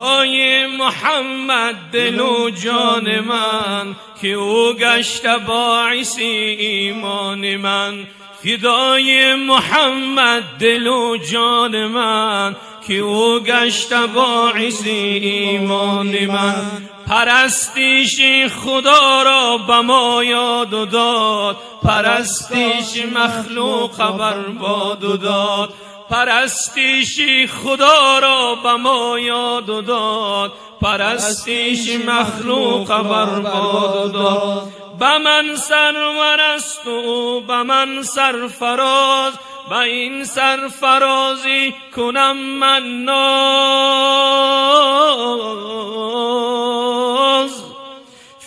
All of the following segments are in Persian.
آی محمد دل و جان من که او گشت باعث ایمان من. فدای محمد دل و جان من که او گشت باعث ایمان من. پرستیش خدا را به ما یاد داد، پرستیش مخلوق برباد داد. پرستیش خدا را به ما یاد داد، پرستیش مخلوق برباد داد. به من سرور است و به من سرفراز، به این سرفرازی کنم من ناز.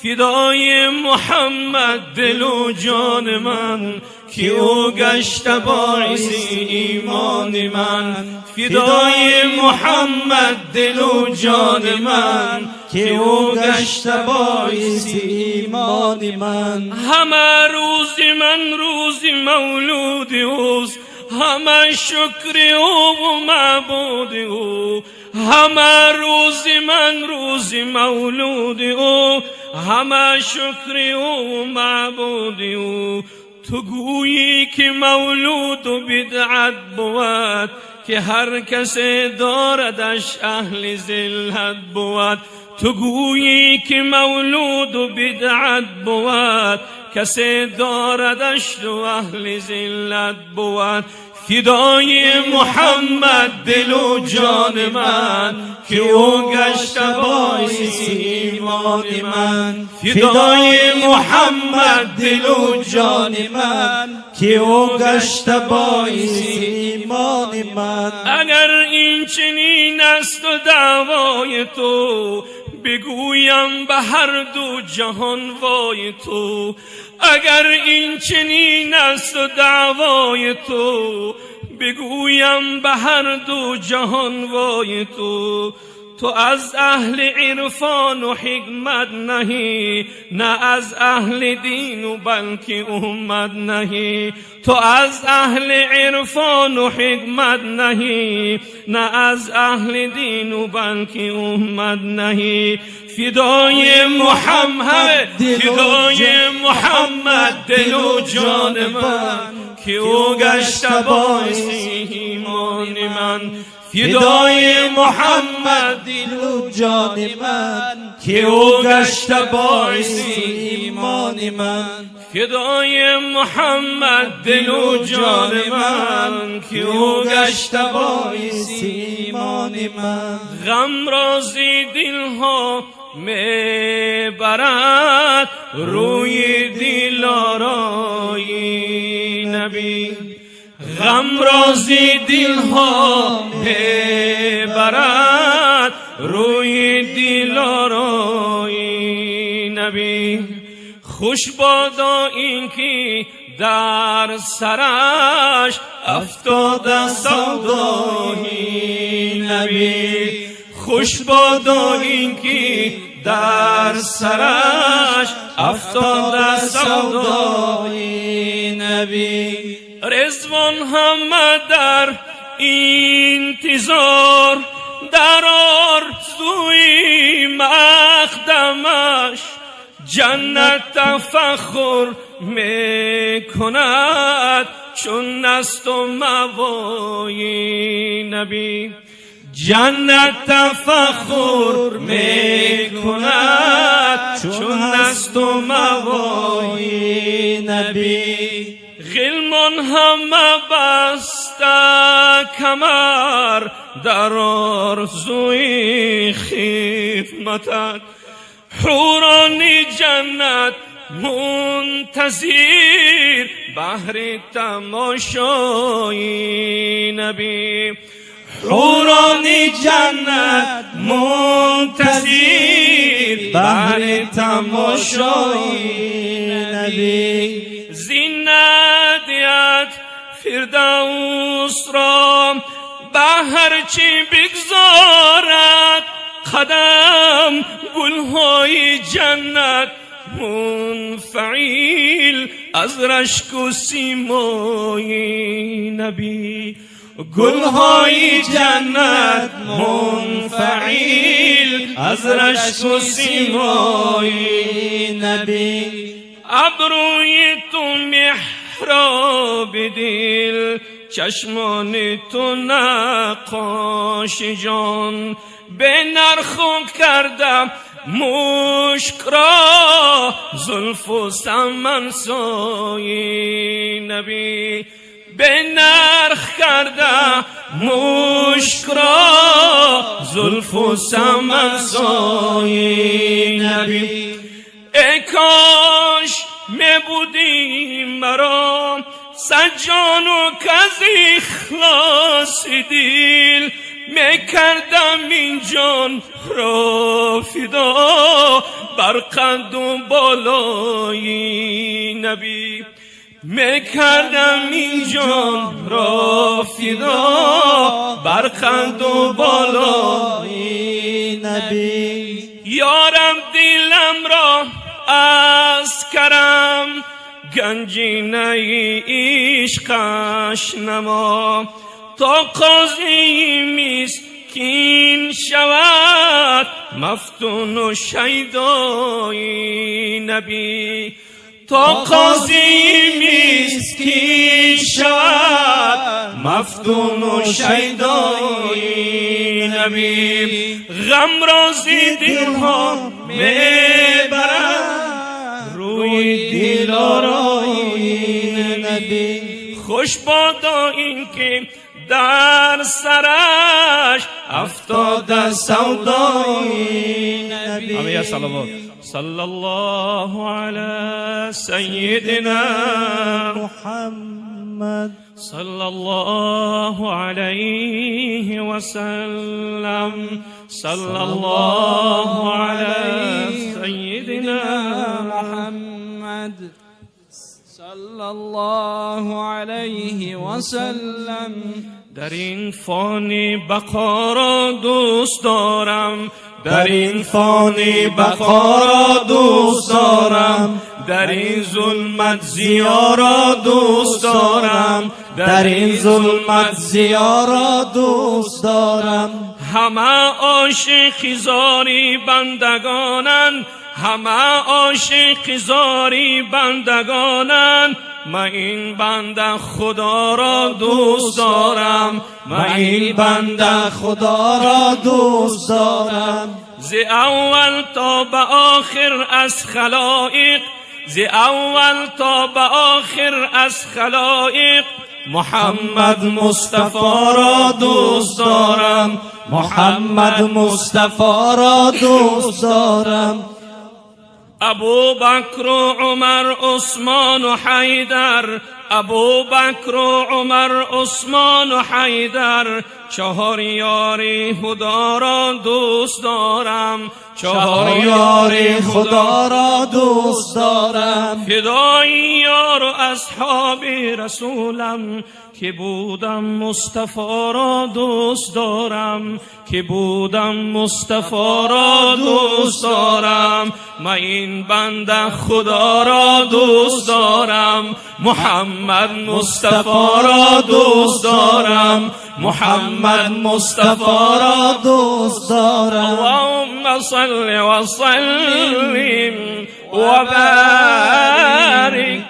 فدای محمد دل و جان من که او گشت باعث ایمان من. فدای محمد دل و جان من که او گشت باعث ایمان من. همه روز من روز مولود اوست، همه شکر او و معبود او. همه روز من روز مولود او، همه شکر او و معبود او. تو گویی که مولود و بدعت بود، که هر کس داردش اهل ذلت بود. تو گویی که مولود و بدعت بود، کسی داردش تو اهل ذلت بود. فدای محمد دل و جان من که او گشت باعث ایمان من. فدای محمد دل و جان من که او گشت باعث ایمان من. اگر این چنین است و دعوای تو، بگویم به هر دو جهان وای تو. اگر این چنین است و دعوای تو، بگویم به هر دو جهان وای تو. تو از اهل عرفان و حکمت نهی، نه از اهل دین و بلکه امت نهی. تو از اهل عرفان و حکمت نهی، نه از اهل دین و بلکه امت نهی. فدای محمد، فدای محمد دل و جان من که او گشت باعث ایمان من. فدای محمد دل و جان من که او گشت باعث ایمان من. فدای محمد دل و جان من که او گشت باعث ایمان من. غم رازی دلها میبرد روی دلارای نبی. غم رازی دلها میبرد روی دلارای نبی. خوش بادا این که در سرش افتاده سودای نبی. خوش بادا این که در سرش افتاده سودای نبی. رضوان همه در انتظار، در آرزوی مقدمش. جنت تفخر میکند چون نست و موای نبی. جنت تفخر میکند چون نست و موای نبی. غلمان همه بسته کمر در آرزوی خدمتت. حوران جنت منتظر بهر تماشای نبی. حوران جنت منتظر بهر تماشای نبی. زینت فردوس را به هرچی بگذارد قدم، گلهای جنت منفعل از رشک و سیمای نبی. گلهای جنت منفعل از رشک و سیمای نبی. ابروی تو محراب دل، چشمان تو نقاش جان. به نرخ کردم مشک را زلف و سمن سای نبی. به نرخ کردم مشک را زلف و سمن سای نبی. ای کاش می بودی مرا سجان و کز اخلاص دل، می کردم این جان را فدا بر قد و بالای نبی. می کردم این جان را فدا بر قد و بالای نبی. یارم دلم را از کرم گنجینه عشقش نما، تا قاضی مسکین شود مفتون و شیدای نبی. تا قاضی مسکین شود مفتون و شیدای نبی. غم را دلها میبرد روی دلارای نبی. خوش بادا این که در سرش افتاده سودای نبی. همه صلوات. صلی الله علی سیدنا محمد صلی الله علیه و سلم. صلی الله علی سیدنا محمد صلی الله علیه و سلم. در این فانی بقا را دوست دارم، در این فانی بقا را دوست دارم. در این ظلمت ضیا را دوست دارم، در این ظلمت ضیا را دوست دارم. همه عاشق زاری بندگانن، همه عاشق زاری بندگانن. من این بنده خدا را دوست دارم، من این بنده خدا را دوست دارم. ز اول تا به آخر از خلائق، ز اول تا به آخر از خلائق محمد مصطفی را دوست دارم، محمد مصطفی را دوست دارم. ابو بکر و عمر عثمان و حیدر، ابو بکر و عمر عثمان و حیدر، چهار یار خدا را دوست دارم، چهار یار خدا را دوست دارم. فدای یار و اصحاب رسولم که بودم مصطفی را دوست دارم، که بودم مصطفی را دوست دارم. من این بنده خدا را دوست دارم، محمد مصطفی را دوست دارم، محمد مصطفی را دوست دارم. اللهم صل و سلم و بارک